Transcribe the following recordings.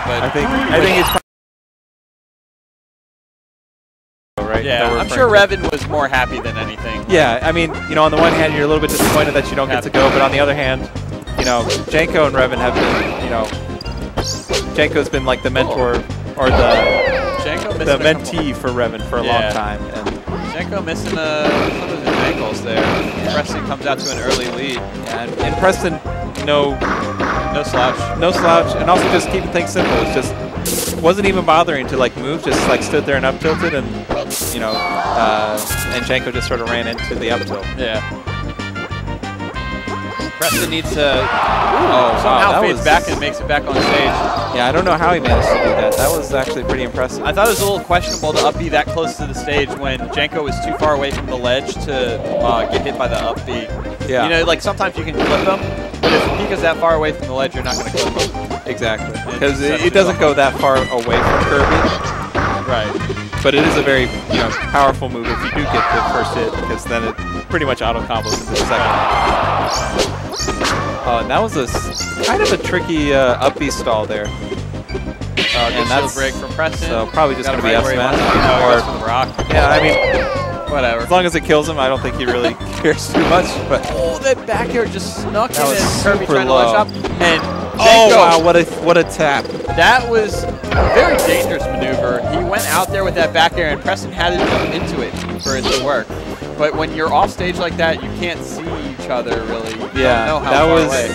but I think it's right. Yeah, I'm sure Revan was more happy than anything. Yeah, I mean, you know, on the one hand, you're a little bit disappointed that you don't get to go, but on the other hand, you know, Janco and Revan have been, you know, Janco's been like the mentor or the mentee for Revan for a long time. And Janco missing some of his ankles there. Yeah. Preston comes out to an early lead. Yeah, and Preston, no slouch. No slouch, and also just keeping things simple. It's just wasn't even bothering to like move, just like stood there and up tilted, and you know, and Janco just sort of ran into the up tilt. Yeah. Preston needs to somehow fades back and makes it back on stage. Yeah, I don't know how he managed to do that. That was actually pretty impressive. I thought it was a little questionable to up B that close to the stage when Janco was too far away from the ledge to get hit by the up B. Yeah. You know, like sometimes you can clip them, but if Pika's that far away from the ledge, you're not going to clip them. Exactly. Because it doesn't go that far away from Kirby. Right. But it is a very, you know, powerful move if you do get the first hit, because then it pretty much auto combos into the second. And that was a kind of a tricky up B stall there. And that's break from Preston. So probably just going to be up smash. Or the rock. Yeah, I mean, whatever. As long as it kills him, I don't think he really cares too much. But that back air just snuck in was Kirby super trying to low. ledge up. And wow, what a tap. That was a very dangerous maneuver. He went out there with that back air, and Preston had to jump into it for it to work. But when you're off stage like that, you can't see each other really. Yeah, don't know how far away.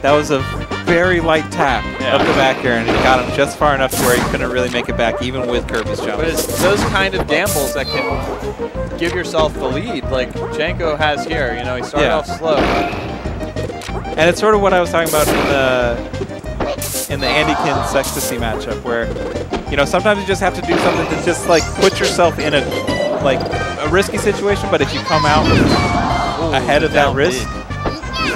That was a very light tap up the back air, and it got him just far enough to where he couldn't really make it back, even with Kirby's jump. But it's those kind of gambles that can give yourself the lead, like Janco has here. You know, he started off slow. And it's sort of what I was talking about in the Andykin Ecstasy matchup, where, you know, sometimes you just have to do something to just like put yourself in a risky situation, but if you come out ahead of that risk,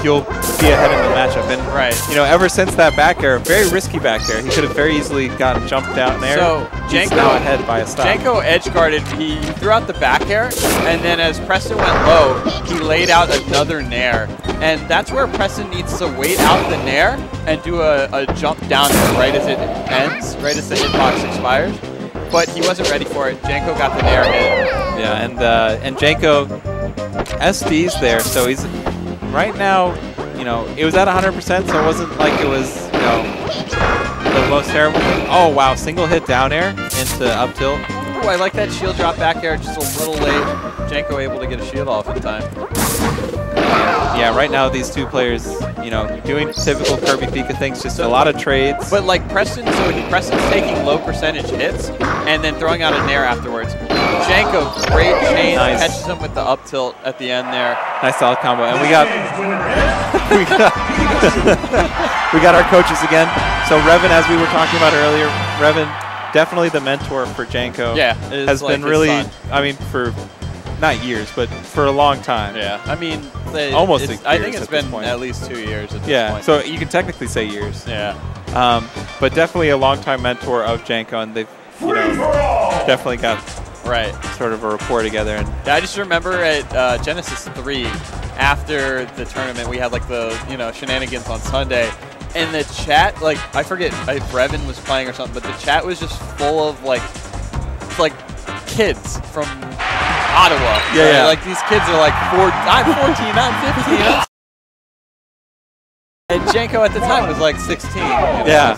you'll be ahead in the matchup. And you know, ever since that back air, very risky back air, he could have very easily gotten jumped down there. So He's now ahead by a stop. Janco edge guarded. He threw out the back air, and then as Preston went low, he laid out another nair. And that's where Preston needs to wait out the nair and do a jump down right as it ends, right as the hitbox expires. But he wasn't ready for it. Janco got the nair hit. Yeah, and Janco SD's there, so he's right now, you know, it was at 100%, so it wasn't like it was, you know, the most terrible thing. Oh wow, single hit down air into up tilt. Ooh, I like that shield drop back air, just a little late. Janco able to get a shield off in time. Yeah, right now these two players, you know, doing typical Kirby Pika things, just a lot of trades. But like Preston, Preston's taking low percentage hits and then throwing out a nair afterwards. Janco, great chain, catches him with the up tilt at the end there. Nice solid combo, and we got we got our coaches again. So Revan, as we were talking about earlier, Revan, definitely the mentor for Janco. Yeah, has been really, I mean, for not years, but for a long time. Yeah, I mean, almost 6 years. I think it's been at least 2 years at this point. So you can technically say years. Yeah. But definitely a long-time mentor of Janco, and they've, you know, definitely got sort of a rapport together. And I just remember at Genesis 3, after the tournament, we had like the, you know, shenanigans on Sunday. And the chat, like, I forget if Revan was playing or something, but the chat was just full of like kids from Ottawa. Yeah, yeah. Like these kids are like, I'm 14, I'm 15. And Janco at the time was like 16. You know, yeah.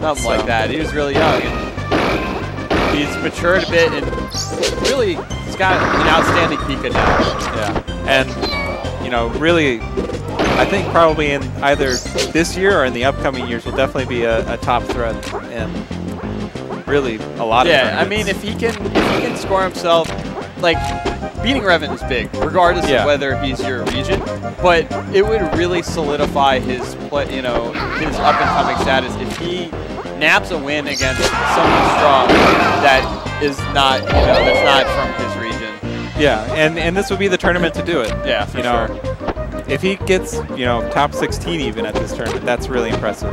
Something like that. He was really young. And he's matured a bit and really he's got an outstanding Pika now. Yeah. And, you know, really, I think probably in either this year or in the upcoming years will definitely be a top threat and really a lot of tournaments. I mean, if he can score himself, like, beating Revan is big, regardless of whether he's your region. But it would really solidify his, you know, his up and coming status if he naps a win against someone strong that is not, you know, that's not from his region. Yeah, and this would be the tournament to do it. Yeah, for sure. If he gets, you know, top 16 even at this tournament, that's really impressive.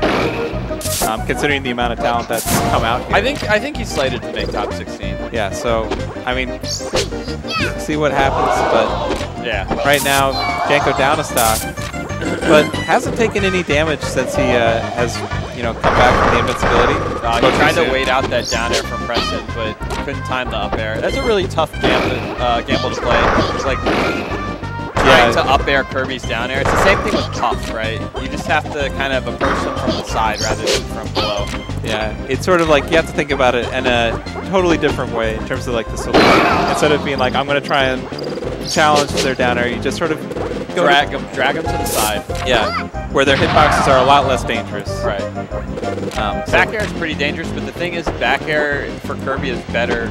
Considering the amount of talent that's come out here. I think he's slated to make top 16. Yeah, so I mean, see what happens. But right now, Janco down a stock, but hasn't taken any damage since he has, you you know, come back from the invincibility. He tried to wait out that down air from Preston, but couldn't time the up air. That's a really tough gamble to play. It's like trying to up air Kirby's down air. It's the same thing with Puff, right? You just have to kind of approach them from the side rather than from below. Yeah, it's sort of like you have to think about it in a totally different way in terms of like the solution. Instead of being like, I'm going to try and challenge their down air, you just sort of drag them to the side. Yeah, where their hitboxes are a lot less dangerous. Right. Back air is pretty dangerous, but the thing is, back air for Kirby is better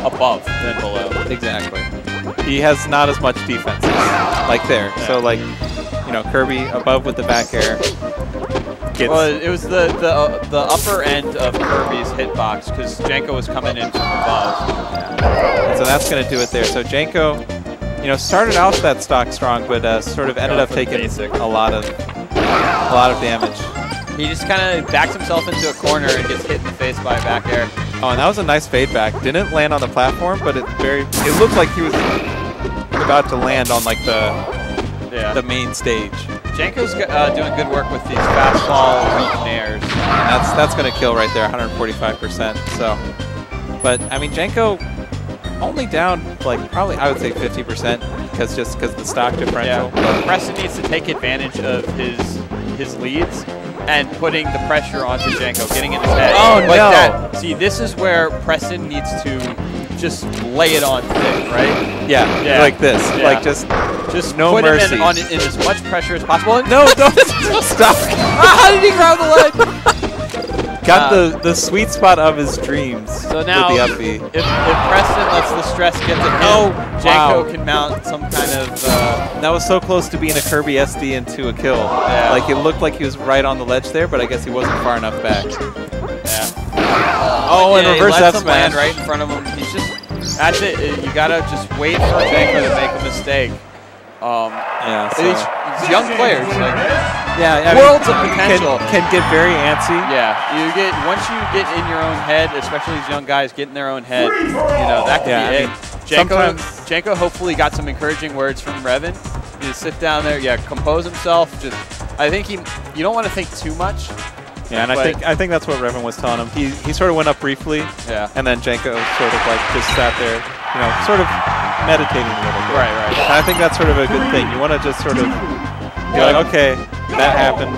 above than below. Exactly. He has not as much defenses like there. Yeah. So like, you know, Kirby above with the back air. Well, it was the upper end of Kirby's hitbox because Janco was coming in from above. Yeah. And so that's going to do it there. So Janco, you know, started out that stock strong, but sort of ended up taking a lot of damage. He just kind of backs himself into a corner and gets hit in the face by a back air. Oh, and that was a nice fade back. Didn't land on the platform, but it looked like he was about to land on like the main stage. Janco's doing good work with these fastball weak nairs. And that's going to kill right there, 145%. So, but I mean, Janco only down like probably I would say 50% because the stock differential. Yeah. Preston needs to take advantage of his leads and putting the pressure onto Janco, getting in his head. Oh, like no. That. See, this is where Preston needs to just lay it on thick, right? Yeah. Like this. Yeah. Like just no put mercy. Him in as much pressure as possible. No, don't stop. How did he grab the ledge? Got the sweet spot of his dreams. So now, with the up B. If Preston lets the stress get to him, Janco can mount some kind of... that was so close to being a Kirby SD into a kill. Yeah. Like, it looked like he was right on the ledge there, but I guess he wasn't far enough back. Yeah. And reverse up smash. Land right in front of him. He's just... That's it. You gotta just wait for Janco to make a mistake. These young players, like, worlds of potential, can get very antsy. Yeah, once you get in your own head, especially these young guys get in their own head, you know, that could be it. Janco hopefully got some encouraging words from Revan. You just sit down there, compose himself. I think you don't want to think too much. Yeah, and I think that's what Revan was telling him. He sort of went up briefly, and then Janco sort of like just sat there, you know, sort of meditating a little bit. Right. And I think that's sort of a good thing. You want to just sort of be like, okay, that happened.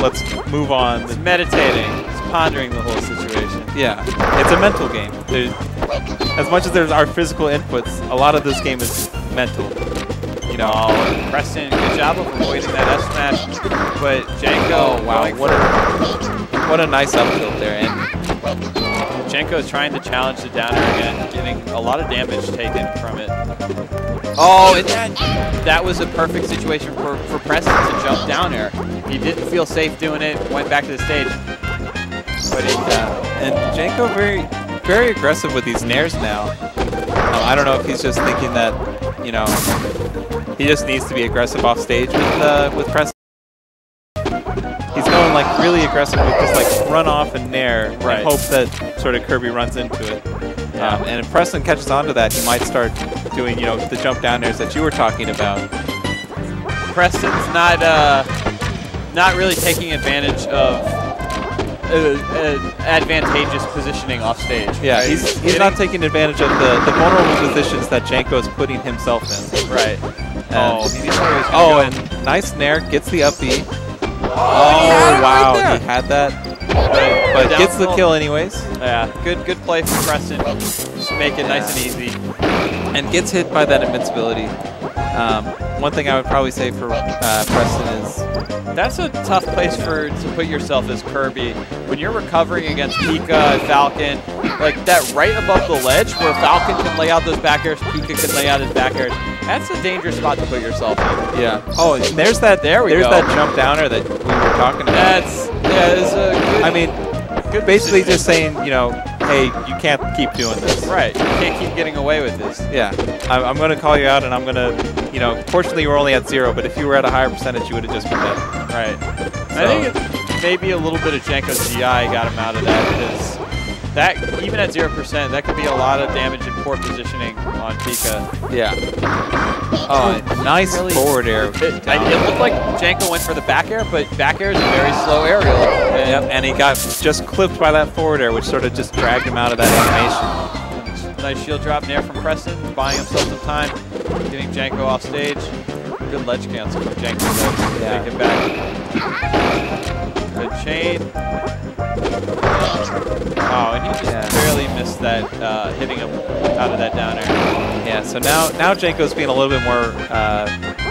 Let's move on. It's meditating. It's pondering the whole situation. Yeah, it's a mental game. As much as there's our physical inputs, a lot of this game is mental. You know, Preston, good job of avoiding that F smash, but Janco, what a nice up tilt there, and Janco is trying to challenge the downer again, getting a lot of damage taken from it. Oh, and that was a perfect situation for Preston to jump down air. He didn't feel safe doing it, went back to the stage. But and Janco very aggressive with these nairs now. I don't know if he's just thinking that, you know, he just needs to be aggressive off stage with Preston. He's going like really aggressive with just like run off and nair and hope that sort of Kirby runs into it. And if Preston catches on to that, he might start doing, you know, the jump down airs that you were talking about. Preston's not really taking advantage of advantageous positioning off stage. Yeah, right? he's not taking advantage of the vulnerable positions that Janco is putting himself in. Right. And nice nair, gets the up B. Oh, wow, he had that. But gets the kill anyways. Yeah, good play from Preston. Just make it nice and easy. And gets hit by that invincibility. One thing I would probably say for Preston is... That's a tough place to put yourself as Kirby. When you're recovering against Pika and Falcon, like that right above the ledge where Falcon can lay out those back airs, Pika can lay out his back airs. That's a dangerous spot to put yourself in. Yeah. Oh, and there's that jump downer that we were talking about. It's a good, I mean, basically just saying, you know, hey, you can't keep doing this. Right. You can't keep getting away with this. Yeah. I'm going to call you out, and I'm going to, you know, fortunately you were only at 0, but if you were at a higher percentage, you would have just been dead. Right. So. I think maybe a little bit of Janco's GI got him out of that because That, even at 0%, that could be a lot of damage and poor positioning on Pika. Yeah. Oh, nice really forward air. It looked like Janco went for the back air, but back air is a very slow aerial. And he got just clipped by that forward air, which sort of just dragged him out of that animation. Nice shield drop nair from Preston, buying himself some time, getting Janco off stage. Good ledge cancel from Janco though. Yeah. Take it back. Good chain. Oh, and he just barely missed that, hitting him out of that down air. Yeah, so now Janco's being a little bit more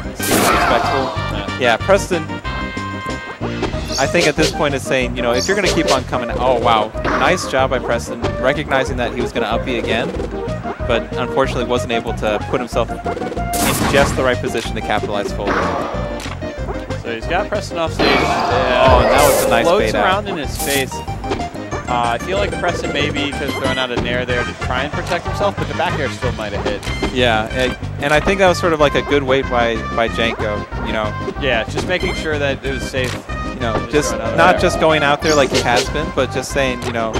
respectful. Yeah, Preston, I think at this point is saying, you know, if you're going to keep on coming, oh wow, nice job by Preston, recognizing that he was going to up B again, but unfortunately wasn't able to put himself in just the right position to capitalize fully. So he's got Preston off stage. Oh, and that was a nice floats bait out. around in his face. I feel like Preston maybe could have thrown out a nair there to try and protect himself, but the back air still might have hit. Yeah, and I think that was sort of like a good wait by Janco, you know. Yeah, just making sure that it was safe. You know, just not just going out there like he has been, but just saying, you know,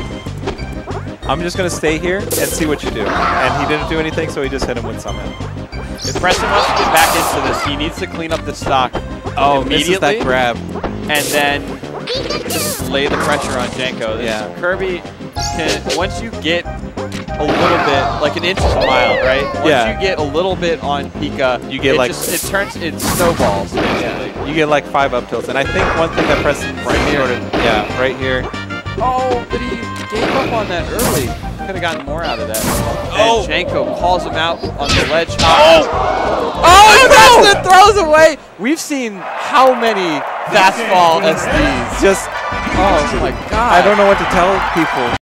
I'm just going to stay here and see what you do. And he didn't do anything, so he just hit him with something. If Preston wants to get back into this, he needs to clean up the stock misses that grab. And then just lay the pressure on Janco. Yeah. Kirby can, once you get a little bit, like an inch is a mile, right? Once you get a little bit on Pika, you get it snowballs, basically. Yeah. You get like 5 up tilts. And I think one thing that Preston right here. Oh, but he gave up on that early. Could have gotten more out of that. And Janco calls him out on the ledge. Preston throws away. We've seen how many fastball SDs. Just, oh my God. I don't know what to tell people.